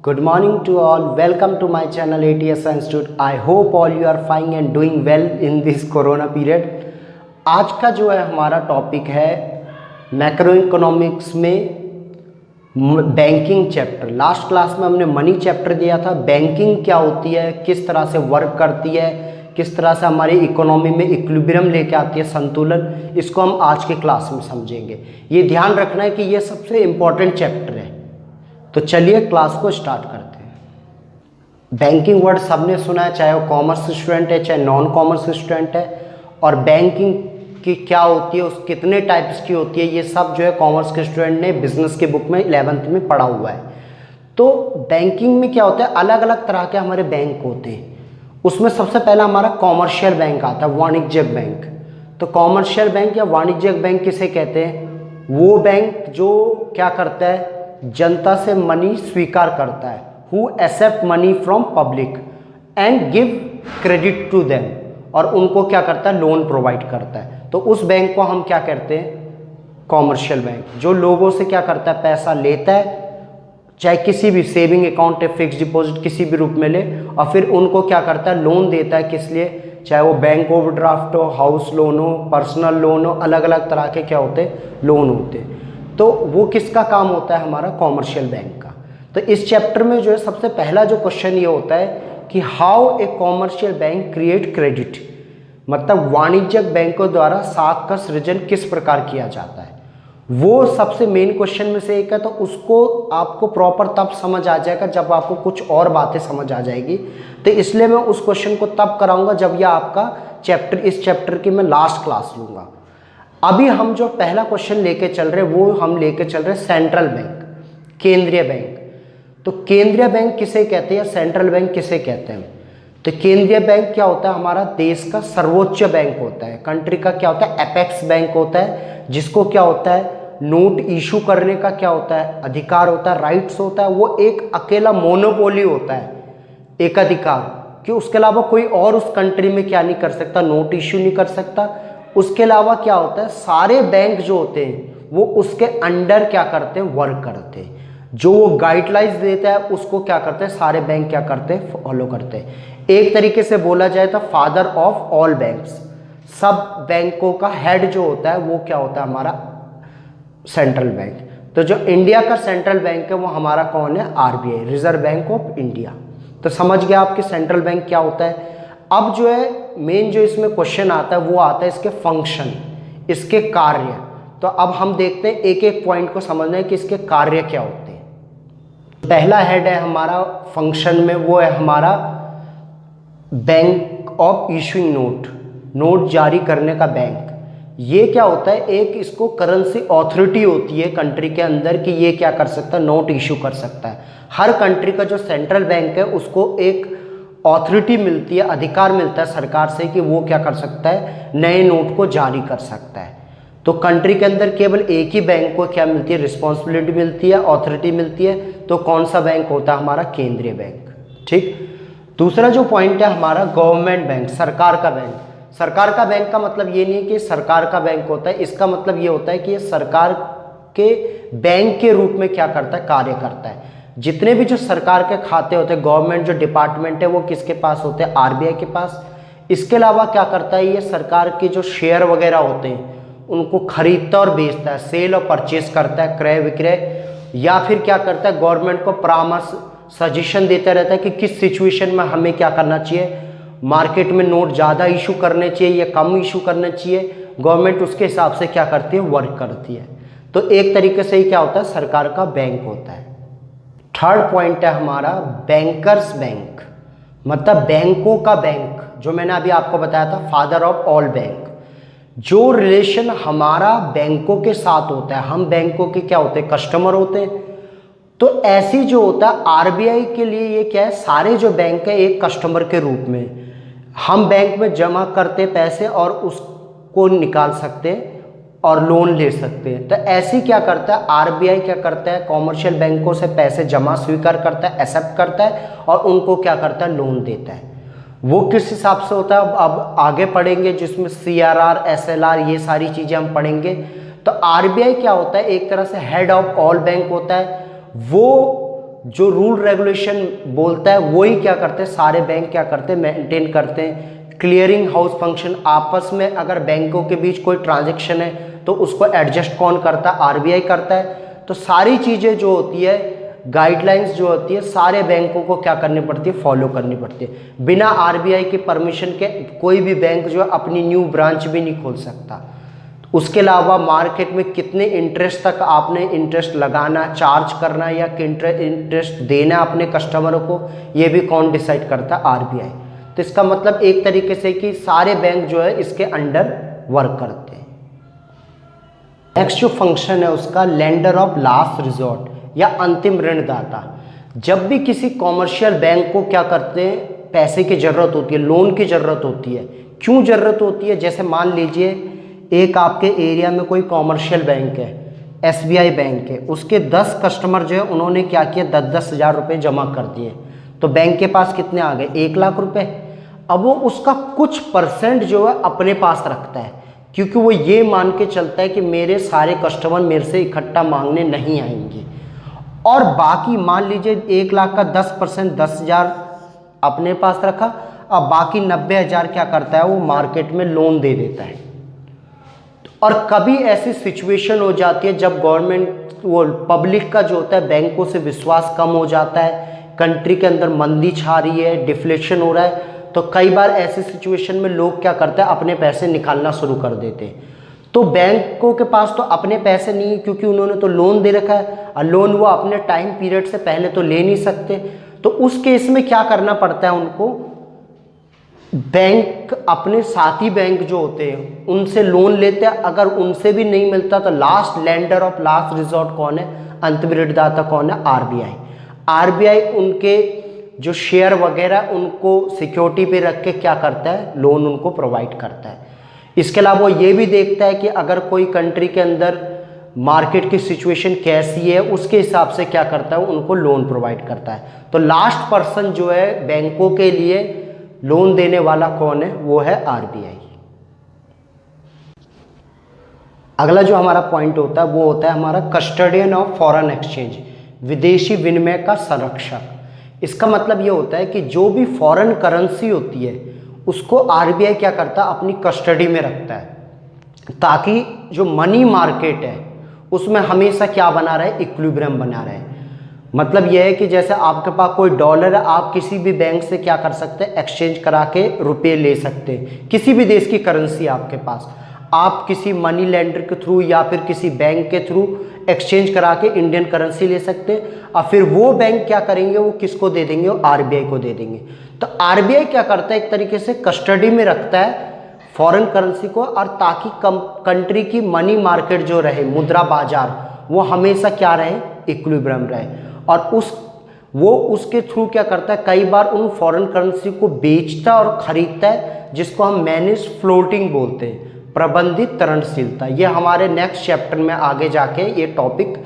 Good morning to all. Welcome to my channel ATS Institute. I hope all you are fine and doing well in this corona period. आज का जो है हमारा topic है macro economics में banking chapter. Last class में हमने money chapter दिया था। बैंकिंग क्या होती है, किस तरह से वर्क करती है, किस तरह से हमारी इकोनॉमी में इक्विलिब्रियम लेके आती है, संतुलन, इसको हम आज के क्लास में समझेंगे। ये ध्यान रखना है कि ये सबसे इम्पॉर्टेंट चैप्टर है। तो चलिए क्लास को स्टार्ट करते हैं। बैंकिंग वर्ड सबने सुना है, चाहे वो कॉमर्स स्टूडेंट है चाहे नॉन कॉमर्स स्टूडेंट है। और बैंकिंग की क्या होती है, उस कितने टाइप्स की होती है, ये सब जो है कॉमर्स के स्टूडेंट ने बिजनेस के बुक में 11th में पढ़ा हुआ है। तो बैंकिंग में क्या होता है, अलग अलग तरह के हमारे बैंक होते हैं। उसमें सबसे पहला हमारा कॉमर्शियल बैंक आता है, वाणिज्यिक बैंक। तो कॉमर्शियल बैंक या वाणिज्यिक बैंक किसे कहते हैं? वो बैंक जो क्या करता है, जनता से मनी स्वीकार करता है, who accept money from public and give credit to them, और उनको क्या करता है, लोन प्रोवाइड करता है। तो उस बैंक को हम क्या कहते हैं, कॉमर्शियल बैंक। जो लोगों से क्या करता है, पैसा लेता है, चाहे किसी भी सेविंग अकाउंट या फिक्स डिपॉजिट किसी भी रूप में ले, और फिर उनको क्या करता है, लोन देता है। किस लिए? चाहे वो बैंक ओवरड्राफ्ट हो, हाउस लोन हो, पर्सनल लोन हो, अलग अलग तरह के क्या होते हैं, लोन होते हैं। तो वो किसका काम होता है, हमारा कॉमर्शियल बैंक का। तो इस चैप्टर में जो है सबसे पहला जो क्वेश्चन ये होता है कि how a commercial bank create credit, मतलब वाणिज्यिक बैंकों द्वारा साख का सृजन किस प्रकार किया जाता है। वो सबसे मेन क्वेश्चन में से एक है। तो उसको आपको प्रॉपर तब समझ आ जाएगा जब आपको कुछ और बातें समझ आ जाएगी। तो इसलिए मैं उस क्वेश्चन को तब कराऊंगा जब यह आपका चैप्टर, इस चैप्टर की मैं लास्ट क्लास लूँगा। अभी हम जो पहला क्वेश्चन लेके चल रहे वो हम लेके चल रहे सेंट्रल बैंक, केंद्रीय बैंक। तो केंद्रीय बैंक किसे कहते हैं या सेंट्रल बैंक किसे कहते हैं? तो केंद्रीय बैंक क्या होता है, हमारा देश का सर्वोच्च बैंक होता है। कंट्री का क्या होता है, एपेक्स बैंक होता है, जिसको क्या होता है, नोट इशू करने का क्या होता है, अधिकार होता है, राइट्स होता है। वो एक अकेला मोनोपोली होता है, एक अधिकार, कि उसके अलावा कोई और उस कंट्री में क्या नहीं कर सकता, नोट इशू नहीं कर सकता। उसके अलावा क्या होता है, सारे बैंक जो होते हैं वो उसके अंडर क्या करते हैं, वर्क करते हैं। जो वो गाइडलाइंस देता है उसको क्या करते हैं, सारे बैंक क्या करते हैं, फॉलो करते हैं। एक तरीके से बोला जाए तो फादर ऑफ ऑल बैंक्स, सब बैंकों का हेड जो होता है वो क्या होता है, हमारा सेंट्रल बैंक। तो जो इंडिया का सेंट्रल बैंक है वो हमारा कौन है, RBI, reserve bank of India. तो समझ गया आपके सेंट्रल बैंक क्या होता है। अब जो है मेन जो इसमें क्वेश्चन आता है वो आता है इसके फंक्शन, इसके कार्य। तो अब हम देखते हैं एक एक पॉइंट को समझना है कि इसके कार्य क्या होते हैं। पहला हेड है हमारा फंक्शन में, वो है हमारा bank of issuing note, note जारी करने का बैंक। ये क्या होता है, एक इसको करेंसी ऑथोरिटी होती है कंट्री के अंदर कि ये क्या कर सकता है, नोट इशू कर सकता है। हर कंट्री का जो सेंट्रल बैंक है उसको एक ऑथोरिटी मिलती है, अधिकार मिलता है सरकार से कि वो क्या कर सकता है, नए नोट को जारी कर सकता है। तो कंट्री के अंदर केवल एक ही बैंक को क्या मिलती है, रिस्पॉन्सिबिलिटी मिलती है, ऑथोरिटी मिलती है। तो कौन सा बैंक होता है, हमारा केंद्रीय बैंक। ठीक। दूसरा जो पॉइंट है हमारा गवर्नमेंट बैंक, सरकार का बैंक। सरकार का बैंक का मतलब ये नहीं है कि सरकार का बैंक होता है, इसका मतलब ये होता है कि ये सरकार के बैंक के रूप में क्या करता है, कार्य करता है। जितने भी जो सरकार के खाते होते हैं, गवर्नमेंट जो डिपार्टमेंट है वो किसके पास होते हैं, आरबीआई के पास। इसके अलावा क्या करता है, ये सरकार के जो शेयर वगैरह होते हैं उनको खरीदता और बेचता है, सेल और परचेज करता है, क्रय विक्रय। या फिर क्या करता है, गवर्नमेंट को परामर्श, सजेशन देता रहता है कि किस सिचुएशन में हमें क्या करना चाहिए, मार्केट में नोट ज़्यादा इशू करने चाहिए या कम इशू करने चाहिए। गवर्नमेंट उसके हिसाब से क्या करती है, वर्क करती है। तो एक तरीके से ही क्या होता है, सरकार का बैंक होता है। थर्ड पॉइंट है हमारा बैंकर्स बैंक, मतलब बैंकों का बैंक, जो मैंने अभी आपको बताया था, फादर ऑफ ऑल बैंक। जो रिलेशन हमारा बैंकों के साथ होता है, हम बैंकों के क्या होते हैं, कस्टमर होते हैं। तो ऐसी जो होता है आरबीआई के लिए ये क्या है, सारे जो बैंक है एक कस्टमर के रूप में। हम बैंक में जमा करते पैसे और उसको निकाल सकते हैं और लोन ले सकते हैं। तो ऐसे क्या करता है आरबीआई, क्या करता है, कॉमर्शियल बैंकों से पैसे जमा स्वीकार करता है, एक्सेप्ट करता है, और उनको क्या करता है, लोन देता है। वो किस हिसाब से होता है अब आगे पढ़ेंगे, जिसमें सीआरआर, एसएलआर, ये सारी चीज़ें हम पढ़ेंगे। तो आरबीआई क्या होता है, एक तरह से हेड ऑफ ऑल बैंक होता है। वो जो रूल रेगुलेशन बोलता है वही क्या करते हैं, सारे बैंक क्या करते हैं, मेंटेन करते हैं। क्लियरिंग हाउस फंक्शन, आपस में अगर बैंकों के बीच कोई ट्रांजैक्शन है तो उसको एडजस्ट कौन करता है, आरबीआई करता है। तो सारी चीज़ें जो होती है, गाइडलाइंस जो होती है, सारे बैंकों को क्या करनी पड़ती है, फॉलो करनी पड़ती है। बिना आरबीआई की परमिशन के कोई भी बैंक जो है अपनी न्यू ब्रांच भी नहीं खोल सकता। उसके अलावा मार्केट में कितने इंटरेस्ट तक आपने इंटरेस्ट लगाना, चार्ज करना या इंटरेस्ट देना अपने कस्टमरों को, ये भी कौन डिसाइड करता है, आरबीआई। तो इसका मतलब एक तरीके से कि सारे बैंक जो है इसके अंडर वर्क करते हैं। नेक्स्ट जो फंक्शन है उसका लेंडर ऑफ लास्ट रिजॉर्ट या अंतिम ऋणदाता। जब भी किसी कॉमर्शियल बैंक को क्या करते हैं, पैसे की ज़रूरत होती है, लोन की ज़रूरत होती है। क्यों ज़रूरत होती है, जैसे मान लीजिए एक आपके एरिया में कोई कॉमर्शियल बैंक है, एसबीआई बैंक है, उसके 10 कस्टमर जो है उन्होंने क्या किया, 10-10 हज़ार रुपये जमा कर दिए, तो बैंक के पास कितने आ गए, 1 लाख रुपए। अब वो उसका कुछ परसेंट जो है अपने पास रखता है, क्योंकि वो ये मान के चलता है कि मेरे सारे कस्टमर मेरे से इकट्ठा मांगने नहीं आएंगे। और बाकी मान लीजिए 1 लाख का 10%, 10,000 अपने पास रखा, अब बाकी 90,000 क्या करता है, वो मार्केट में लोन दे देता है। और कभी ऐसी सिचुएशन हो जाती है जब गवर्नमेंट, वो पब्लिक का जो होता है बैंकों से विश्वास कम हो जाता है, कंट्री के अंदर मंदी छा रही है, डिफ्लेशन हो रहा है, तो कई बार ऐसी सिचुएशन में लोग क्या करते हैं, अपने पैसे निकालना शुरू कर देते हैं। तो बैंकों के पास तो अपने पैसे नहीं है, क्योंकि उन्होंने तो लोन दे रखा है, और लोन वो अपने टाइम पीरियड से पहले तो ले नहीं सकते। तो उस केस में क्या करना पड़ता है उनको, बैंक अपने साथी बैंक जो होते हैं उनसे लोन लेते हैं। अगर उनसे भी नहीं मिलता तो last lender of last resort कौन है, अंतिम ऋणदाता कौन है, आरबीआई। आरबीआई उनके जो शेयर वगैरह उनको सिक्योरिटी पे रख के क्या करता है, लोन उनको प्रोवाइड करता है। इसके अलावा वो ये भी देखता है कि अगर कोई कंट्री के अंदर मार्केट की सिचुएशन कैसी है, उसके हिसाब से क्या करता है, उनको लोन प्रोवाइड करता है। तो लास्ट पर्सन जो है बैंकों के लिए लोन देने वाला कौन है, वो है आरबीआई। अगला जो हमारा पॉइंट होता है वो होता है हमारा कस्टडियन ऑफ फॉरेन एक्सचेंज, विदेशी विनिमय का संरक्षक। इसका मतलब ये होता है कि जो भी फॉरेन करेंसी होती है उसको आरबीआई क्या करता है, अपनी कस्टडी में रखता है, ताकि जो मनी मार्केट है उसमें हमेशा क्या बना रहे, इक्विलिब्रियम बना रहे। मतलब यह है कि जैसे आपके पास कोई डॉलर है, आप किसी भी बैंक से क्या कर सकते हैं, एक्सचेंज करा के रुपये ले सकते हैं। किसी भी देश की करेंसी आपके पास, आप किसी मनी लेंडर के थ्रू या फिर किसी बैंक के थ्रू एक्सचेंज करा के इंडियन करेंसी ले सकते हैं। और फिर वो बैंक क्या करेंगे, वो किसको दे देंगे, वो आरबीआई को दे देंगे। तो आरबीआई क्या करता है, एक तरीके से कस्टडी में रखता है फॉरेन करेंसी को, और ताकि कंट्री की मनी मार्केट जो रहे, मुद्रा बाजार, वो हमेशा क्या रहे, इक्विलिब्रियम रहे। और वो उसके थ्रू क्या करता है, कई बार उन फॉरेन करेंसी को बेचता और खरीदता है, जिसको हम मैनेज फ्लोटिंग बोलते हैं, प्रबंधित तरलशीलता। ये हमारे नेक्स्ट चैप्टर में आगे जाके ये टॉपिक।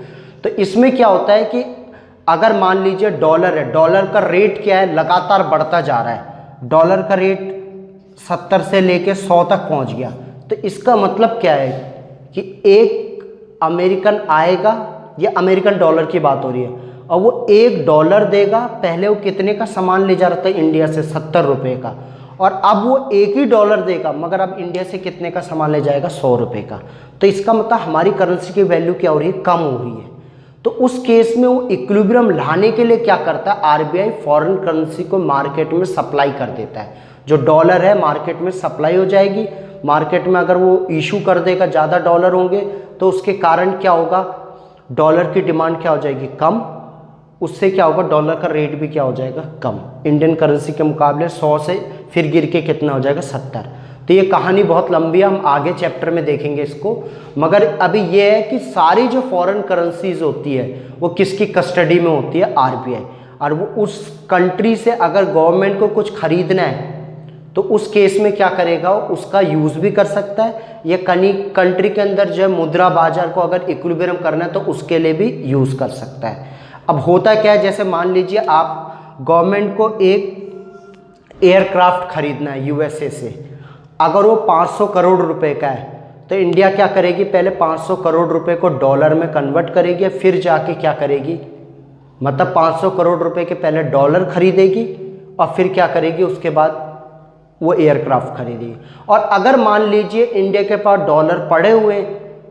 तो इसमें क्या होता है कि अगर मान लीजिए डॉलर है, डॉलर का रेट क्या है, लगातार बढ़ता जा रहा है, डॉलर का रेट 70 से लेके 100 तक पहुंच गया, तो इसका मतलब क्या है कि एक अमेरिकन आएगा, ये अमेरिकन डॉलर की बात हो रही है, और वो $1 देगा। पहले वो कितने का सामान ले जा रहा था इंडिया से, 70 रुपये का, और अब वो $1 देगा, मगर अब इंडिया से कितने का सामान ले जाएगा, 100 रुपये का। तो इसका मतलब हमारी करेंसी की वैल्यू क्या हो रही है, कम हो रही है। तो उस केस में वो इक्विलिब्रियम लाने के लिए क्या करता है, आरबीआई फॉरेन करेंसी को मार्केट में सप्लाई कर देता है। जो डॉलर है मार्केट में सप्लाई हो जाएगी, मार्केट में अगर वो इशू कर देगा, ज़्यादा डॉलर होंगे, तो उसके कारण क्या होगा, डॉलर की डिमांड क्या हो जाएगी, कम। उससे क्या होगा, डॉलर का रेट भी क्या हो जाएगा, कम। इंडियन करेंसी के मुकाबले 100 से फिर गिर के कितना हो जाएगा, 70। तो ये कहानी बहुत लंबी है, हम आगे चैप्टर में देखेंगे इसको। मगर अभी ये है कि सारी जो फॉरेन करेंसीज होती है वो किसकी कस्टडी में होती है, आरबीआई। और वो उस कंट्री से अगर गवर्नमेंट को कुछ खरीदना है तो उस केस में क्या करेगा, उसका यूज़ भी कर सकता है, या कंट्री के अंदर जो है मुद्रा बाजार को अगर इक्विलिब्रियम करना है तो उसके लिए भी यूज़ कर सकता है। अब होता क्या है, जैसे मान लीजिए आप गवर्नमेंट को एक एयरक्राफ्ट खरीदना है यूएसए से, अगर वो 500 करोड़ रुपए का है, तो इंडिया क्या करेगी, पहले 500 करोड़ रुपए को डॉलर में कन्वर्ट करेगी, फिर जाके क्या करेगी, मतलब 500 करोड़ रुपए के पहले डॉलर खरीदेगी और फिर क्या करेगी, उसके बाद वो एयरक्राफ्ट खरीदेगी। और अगर मान लीजिए इंडिया के पास डॉलर पड़े हुए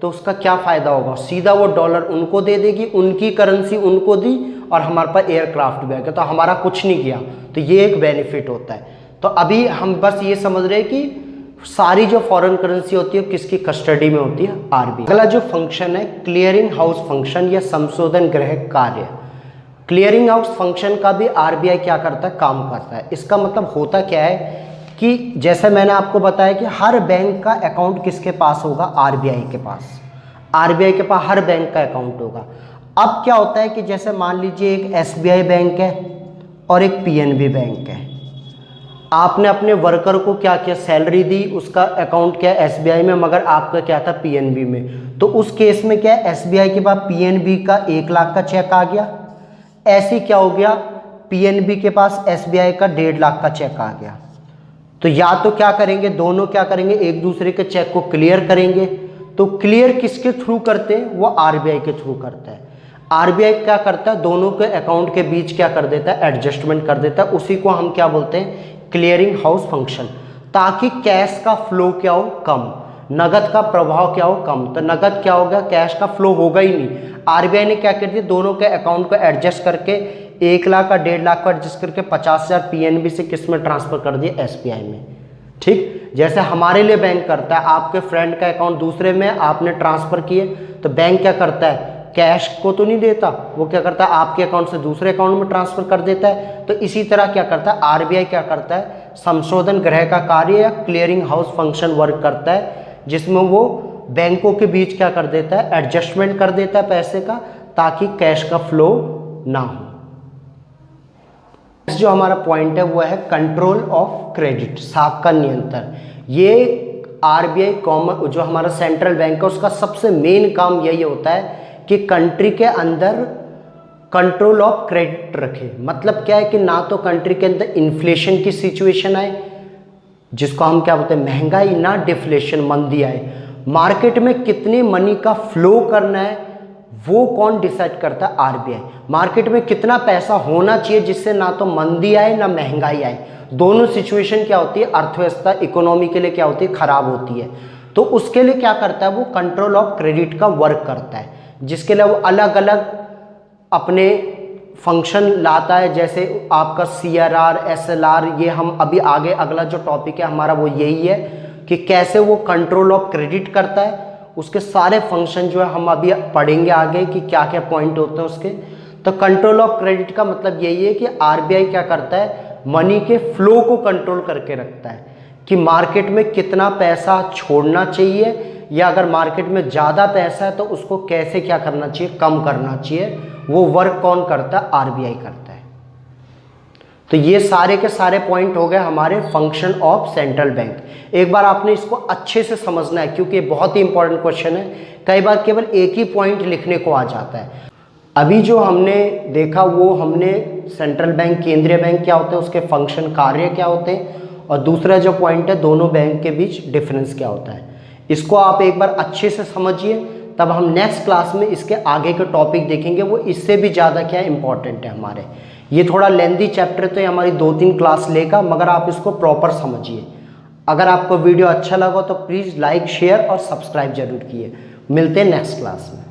तो उसका क्या फ़ायदा होगा, सीधा वो डॉलर उनको दे देगी, उनकी करेंसी उनको दी और हमारे पास एयरक्राफ्ट भी आ गया, तो हमारा कुछ नहीं किया। तो ये एक बेनिफिट होता है। तो अभी हम बस ये समझ रहे हैं कि सारी जो फॉरेन करेंसी होती है किसकी कस्टडी में होती है, आरबीआई। अगला जो फंक्शन है क्लियरिंग हाउस फंक्शन या संशोधन गृह कार्य। क्लियरिंग हाउस फंक्शन का भी आरबीआई क्या करता है, काम करता है। इसका मतलब होता क्या है कि जैसे मैंने आपको बताया कि हर बैंक का अकाउंट किसके पास होगा, आरबीआई के पास। आरबीआई के पास हर बैंक का अकाउंट होगा। अब क्या होता है कि जैसे मान लीजिए एक एसबीआई बैंक है और एक पीएनबी बैंक है। आपने अपने वर्कर को क्या किया, सैलरी दी, उसका अकाउंट क्या है एसबीआई में, मगर आपका क्या था पीएनबी में। तो उस केस में क्या है, एसबीआई के पास पीएनबी का 1 लाख का चेक आ गया। ऐसे क्या हो गया, पीएनबी के पास एसबीआई का 1.5 लाख का चेक आ गया। तो या तो क्या करेंगे, दोनों क्या करेंगे, एक दूसरे के चेक को क्लियर करेंगे। तो क्लियर किसके थ्रू करते हैं, वो आरबीआई के थ्रू करता है। आरबीआई क्या करता है, दोनों के अकाउंट के बीच क्या कर देता है, एडजस्टमेंट कर देता है। उसी को हम क्या बोलते हैं, क्लियरिंग हाउस फंक्शन। ताकि कैश का फ्लो क्या हो, कम, नगद का प्रभाव क्या हो, कम। तो नगद क्या होगा, कैश का फ्लो होगा ही नहीं। आरबीआई ने क्या कर दिया, दोनों के अकाउंट को एडजस्ट करके 1 लाख का 1.5 लाख को एडजस्ट करके 50,000 पीएनबी से किस में ट्रांसफर कर दिया, एसबीआई में। ठीक, जैसे हमारे लिए बैंक करता है, आपके फ्रेंड का अकाउंट दूसरे में आपने ट्रांसफर किए, तो बैंक क्या करता है, कैश को तो नहीं देता, वो क्या करता है आपके अकाउंट से दूसरे अकाउंट में ट्रांसफर कर देता है। तो इसी तरह क्या करता है आरबीआई, क्या करता है संशोधन गृह का कार्य या क्लियरिंग हाउस फंक्शन वर्क करता है, जिसमें वो बैंकों के बीच क्या कर देता है, एडजस्टमेंट कर देता है पैसे का, ताकि कैश का फ्लो ना हो। जो हमारा पॉइंट है वो है कंट्रोल ऑफ क्रेडिट, साख का नियंत्रण। ये आरबीआई कॉमन जो हमारा सेंट्रल बैंक है उसका सबसे मेन काम यही होता है कि कंट्री के अंदर कंट्रोल ऑफ क्रेडिट रखे। मतलब क्या है कि ना तो कंट्री के अंदर इन्फ्लेशन की सिचुएशन आए, जिसको हम क्या बोलते हैं महंगाई, ना डिफ्लेशन मंदी आए। मार्केट में कितनी मनी का फ्लो करना है वो कौन डिसाइड करता है, आरबीआई। मार्केट में कितना पैसा होना चाहिए जिससे ना तो मंदी आए ना महंगाई आए। दोनों सिचुएशन क्या होती है, अर्थव्यवस्था इकोनॉमी के लिए क्या होती है, खराब होती है। तो उसके लिए क्या करता है वो कंट्रोल ऑफ क्रेडिट का वर्क करता है, जिसके लिए वो अलग अलग अपने फंक्शन लाता है। जैसे आपका सीआरआर, एसएलआर, ये हम अभी आगे अगला जो टॉपिक है हमारा वो यही है कि कैसे वो कंट्रोल ऑफ क्रेडिट करता है। उसके सारे फंक्शन जो है हम अभी पढ़ेंगे आगे कि क्या क्या पॉइंट होते हैं उसके। तो कंट्रोल ऑफ क्रेडिट का मतलब यही है कि आरबीआई क्या करता है, मनी के फ्लो को कंट्रोल करके रखता है कि मार्केट में कितना पैसा छोड़ना चाहिए, या अगर मार्केट में ज़्यादा पैसा है तो उसको कैसे क्या करना चाहिए, कम करना चाहिए। वो वर्क कौन करता है, आरबीआई करता है। तो ये सारे के सारे पॉइंट हो गए हमारे फंक्शन ऑफ सेंट्रल बैंक। एक बार आपने इसको अच्छे से समझना है क्योंकि ये बहुत ही इंपॉर्टेंट क्वेश्चन है। कई बार केवल एक ही पॉइंट लिखने को आ जाता है। अभी जो हमने देखा वो हमने सेंट्रल बैंक, केंद्रीय बैंक क्या होते हैं, उसके फंक्शन कार्य क्या होते हैं, और दूसरा जो पॉइंट है दोनों बैंक के बीच डिफरेंस क्या होता है। इसको आप एक बार अच्छे से समझिए, तब हम नेक्स्ट क्लास में इसके आगे के टॉपिक देखेंगे, वो इससे भी ज़्यादा क्या इंपॉर्टेंट है हमारे। ये थोड़ा लेंथी चैप्टर तो ये हमारी 2-3 क्लास लेगा, मगर आप इसको प्रॉपर समझिए। अगर आपको वीडियो अच्छा लगा तो प्लीज़ लाइक, शेयर और सब्सक्राइब जरूर कीजिए। मिलते हैं नेक्स्ट क्लास में।